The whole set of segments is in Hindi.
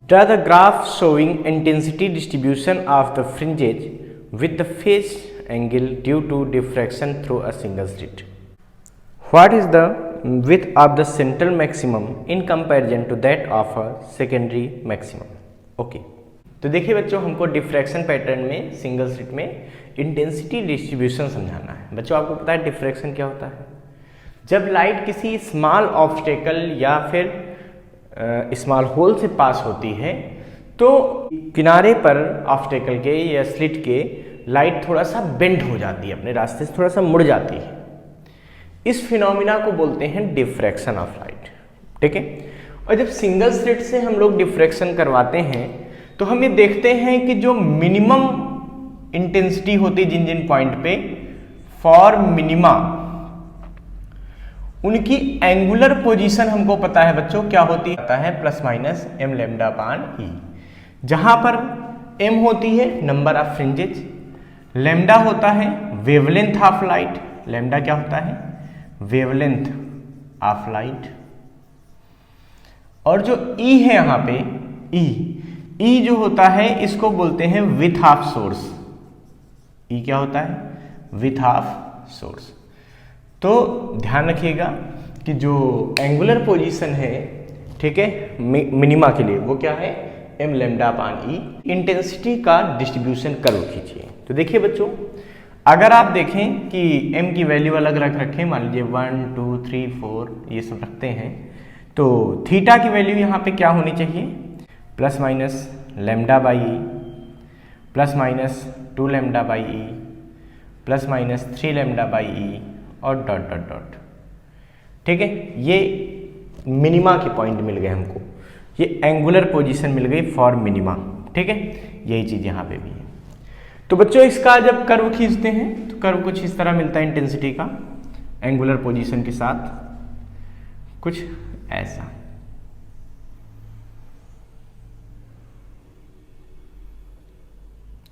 Draw the graph showing intensity distribution of the fringes with the phase angle due to diffraction through a single slit. What is the width of the central maximum in comparison to that of a secondary maximum? Okay. तो देखिए बच्चों, हमको डिफ्रैक्शन पैटर्न में सिंगल स्लिट में इंटेंसिटी डिस्ट्रीब्यूशन समझाना है। बच्चों आपको पता है डिफ्रैक्शन क्या होता है? जब लाइट किसी स्मॉल ऑब्स्टेकल या फिर स्मॉल होल से पास होती है तो किनारे पर ऑब्स्टेकल के या स्लिट के लाइट थोड़ा सा बेंड हो जाती है, अपने रास्ते से थोड़ा सा मुड़ जाती है। इस फिनोमिना को बोलते हैं डिफ्रैक्शन ऑफ लाइट। ठीक है। और जब सिंगल स्लिट से हम लोग डिफ्रैक्शन करवाते हैं तो हम ये देखते हैं कि जो मिनिमम इंटेंसिटी होती है जिन जिन पॉइंट पे फॉर मिनिमा, उनकी एंगुलर पोजीशन हमको पता है बच्चों क्या होती है, प्लस माइनस एम लैम्डा अपान ई। जहां पर एम होती है नंबर ऑफ फ्रिंजेज, लैम्डा होता है वेवलेंथ ऑफ लाइट, लैम्डा क्या होता है? Wavelength of light. और जो ई है यहां पे ई जो होता है इसको बोलते हैं विड्थ ऑफ सोर्स। ई क्या होता है? Width of source. तो ध्यान रखिएगा कि जो एंगुलर पोजीशन है, ठीक है, मिनिमा के लिए वो क्या है? एम लैम्डा अपान ई। इंटेंसिटी का डिस्ट्रीब्यूशन कर्व खींचिए। तो देखिए बच्चों, अगर आप देखें कि एम की वैल्यू अलग अलग रखें, मान लीजिए 1 2 3 4 ये सब रखते हैं, तो थीटा की वैल्यू यहाँ पे क्या होनी चाहिए? Plus minus lambda by E, plus minus 2 lambda by E, plus minus 3 lambda by E और डॉट डॉट डॉट। ठीक है, ये मिनिमा के पॉइंट मिल गए हमको, ये एंगुलर पोजीशन मिल गई फॉर मिनिमा। ठीक है, यही चीज यहाँ पे भी है। तो बच्चों इसका जब कर्व खींचते हैं तो कर्व कुछ इस तरह मिलता है इंटेंसिटी का एंगुलर पोजीशन के साथ, कुछ ऐसा।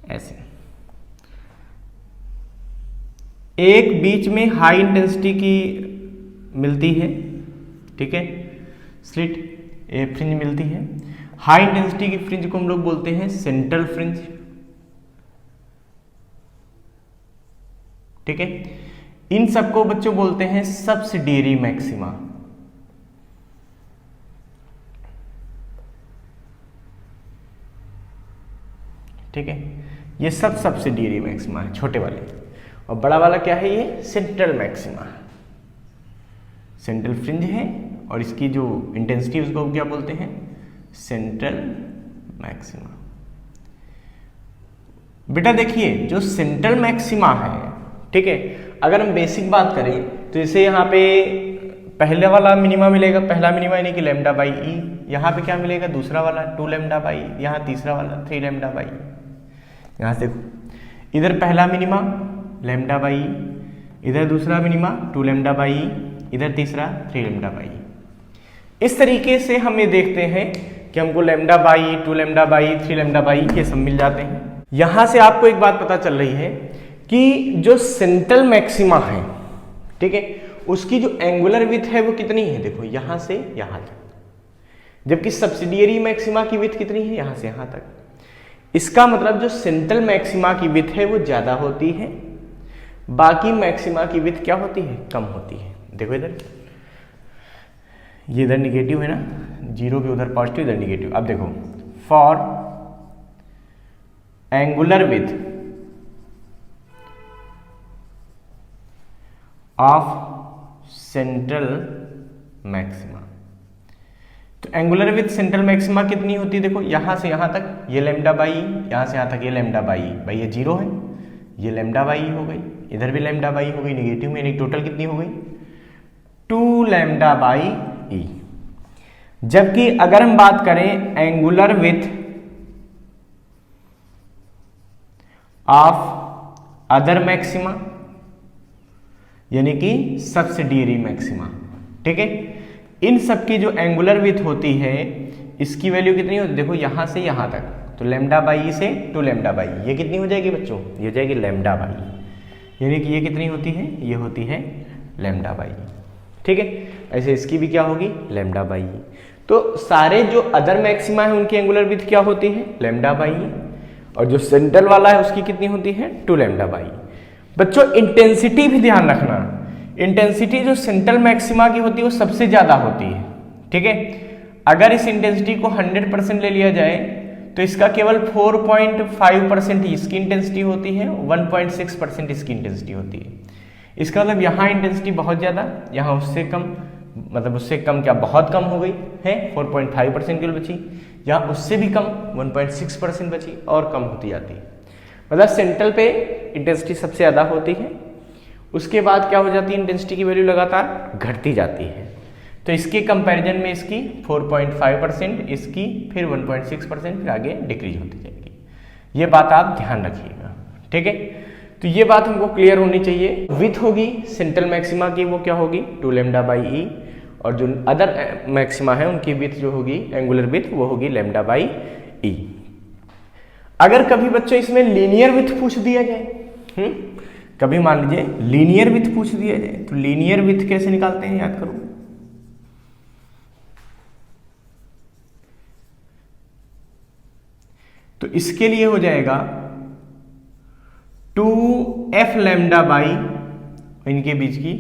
ऐसे एक बीच में हाई इंटेंसिटी की मिलती है, ठीक है, स्लिट फ्रिंज मिलती है। हाई इंटेंसिटी की फ्रिंज को हम लोग बोलते हैं सेंट्रल फ्रिंज। ठीक है, इन सबको बच्चों बोलते हैं सब्सिडियरी मैक्सिमा। ठीक है, ये सब सब्सिडियरी मैक्सिमा है, छोटे वाले। और बड़ा वाला क्या है? ये सेंट्रल मैक्सिमा, सेंट्रल फ्रिंज है और इसकी जो इंटेंसिटी उसको क्या बोलते हैं? Central maxima. बेटा देखिए, जो सेंट्रल मैक्सिमा है, ठीक है, अगर हम बेसिक बात करें तो इसे यहाँ पे पहले वाला मिनिमा मिलेगा, पहला मिनिमा यानी कि लैम्डा बाई ई। यहाँ पे क्या मिलेगा? दूसरा वाला 2 लैम्डा बाई, यहाँ तीसरा वाला 3 लैम्डा बाई। यहाँ से इधर पहला मिनिमा लैम्डा बाई, इधर दूसरा मिनिमा 2 लैम्डा बाई, इधर तीसरा 3 लैम्डा बाई। इस तरीके से हम ये देखते हैं कि हमको lambda by, 2 lambda by, 3 lambda by ये सब मिल जाते हैं। यहां से आपको एक बात पता चल रही है कि जो सेंट्रल मैक्सिमा है, ठीक है, उसकी जो एंगुलर विड्थ है वो कितनी है? देखो यहां से यहां तक। जबकि सब्सिडियरी मैक्सिमा की विड्थ कितनी है? यहां से यहां तक। इसका मतलब जो सेंट्रल मैक्सिमा की विड्थ है वो ज्यादा होती है, बाकी मैक्सिमा की विड्थ क्या होती है? कम होती है। देखो इधर, ये इधर निगेटिव है ना, जीरो के उधर पॉजिटिव, इधर निगेटिव। अब देखो, for angular width of central maxima, तो एंगुलर विड्थ सेंट्रल मैक्सिमा कितनी होती है? देखो यहां से यहां तक ये लैम्डा बाई, यहां से यहां तक ये लैम्डा बाई। भाई ये जीरो है, ये लैम्डा बाई हो गई, इधर भी लैम्डा बाई हो गई निगेटिव में, यानी टोटल कितनी हो गई? 2 लैम्डा बाई ई। जबकि अगर हम बात करें angular width of other maxima यानी कि सब्सिडियरी मैक्सिमा, ठीक है, इन सब की जो एंगुलर विड्थ होती है इसकी वैल्यू कितनी होती है? देखो यहां से यहां तक, तो लैम्डा बाई से 2 लैम्डा बाई, ये कितनी हो जाएगी बच्चों? ये हो जाएगी लैम्डा बाई, यानी कि ये कितनी होती है? ये होती है लैम्डा बाई। ठीक है, ऐसे इसकी भी क्या होगी? Lambda by. तो सारे जो अदर मैक्सिमा है उनकी एंगुलर विड्थ क्या होती है, लैम्डा बाई ई, और जो सेंट्रल वाला है उसकी कितनी होती है, 2 लैम्डा बाई ई। बच्चों इंटेंसिटी भी ध्यान रखना, इंटेंसिटी जो सेंट्रल मैक्सिमा की होती है वो सबसे ज्यादा होती है, ठीक है। अगर इस इंटेंसिटी को 100% ले लिया जाए तो इसका केवल 4.5% इसकी इंटेंसिटी होती है, 1.6% इसकी इंटेंसिटी होती है। इसका मतलब यहाँ इंटेंसिटी बहुत ज़्यादा, यहाँ उससे कम, मतलब उससे कम क्या, बहुत कम हो गई है, 4.5% केवल बची, यहाँ उससे भी कम 1.6% बची और कम होती जाती है। मतलब सेंट्रल पे इंटेंसिटी सबसे ज़्यादा होती है, उसके बाद क्या हो जाती है, इंटेंसिटी की वैल्यू लगातार घटती जाती है। तो इसके कंपैरिजन में इसकी 4.5%, इसकी फिर 1.6%, फिर आगे डिक्रीज होती जाएगी। ये बात आप ध्यान रखिएगा, ठीक है। तो ये बात हमको क्लियर होनी चाहिए। विथ होगी सेंट्रल मैक्सिमा की वो क्या होगी, 2 लैम्डा बाई ई, और जो अदर मैक्सिमा है उनकी विथ जो होगी, एंगुलर विथ, वो होगी लैम्डा बाई ई। अगर कभी बच्चों इसमें लीनियर विथ पूछ दिया जाए, कभी मान लीजिए लीनियर विथ पूछ दिया जाए, तो लीनियर विथ कैसे निकालते हैं, याद करो। तो इसके लिए हो जाएगा 2f लैम्डा बाई इनके बीच की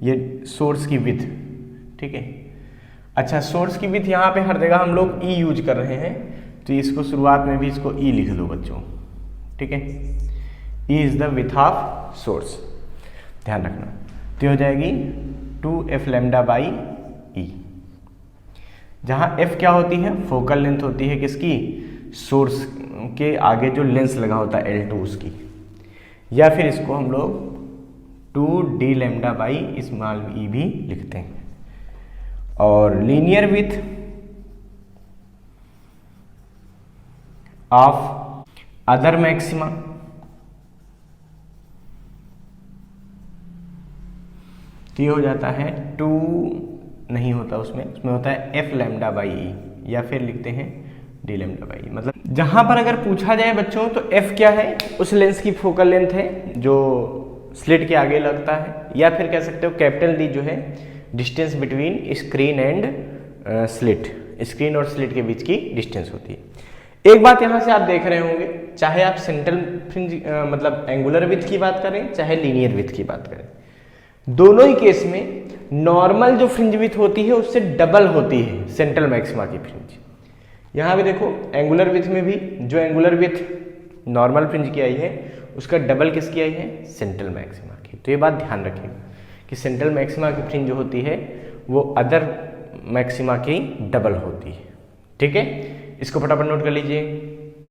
ये सोर्स की विथ, ठीक है। अच्छा, सोर्स की विथ यहाँ पे हर जगह हम लोग e यूज कर रहे हैं, तो इसको शुरुआत में भी इसको e लिख दो बच्चों, ठीक है। e is the width of source, ध्यान रखना। तो हो जाएगी 2f लैम्डा बाई e, जहाँ f क्या होती है, फोकल लेंथ होती है किसकी, सोर्स के आगे जो लेंस लगा होता है L2 उसकी, या फिर इसको हम लोग 2d lambda by small e भी लिखते हैं। और linear width of other maxima, तो ये हो जाता है 2 नहीं होता उसमें होता है f लैम्डा बाई e, या फिर लिखते हैं d लैम्डा बाई। मतलब जहां पर अगर पूछा जाए बच्चों तो f क्या है, उस लेंस की फोकल लेंथ है जो स्लिट के आगे लगता है, या फिर कह सकते हो कैपिटल D जो है distance between screen and slit, screen और स्लिट के बीच की डिस्टेंस होती है। एक बात यहां से आप देख रहे होंगे, चाहे आप सेंट्रल फ्रिंज मतलब एंगुलर विड्थ की बात करें, चाहे लीनियर विड्थ की बात करें, दोनों ही केस में नॉर्मल जो फ्रिंज विड्थ होती है उससे डबल होती है सेंट्रल मैक्सिमा की फ्रिंज। यहाँ भी देखो एंगुलर विड्थ में भी जो एंगुलर विड्थ नॉर्मल फ्रिंज की आई है उसका डबल किसकी आई है, सेंट्रल मैक्सिमा की। तो ये बात ध्यान रखिएगा कि सेंट्रल मैक्सिमा की फ्रिंज जो होती है वो अदर मैक्सिमा की डबल होती है, ठीक है। इसको फटाफट नोट कर लीजिए।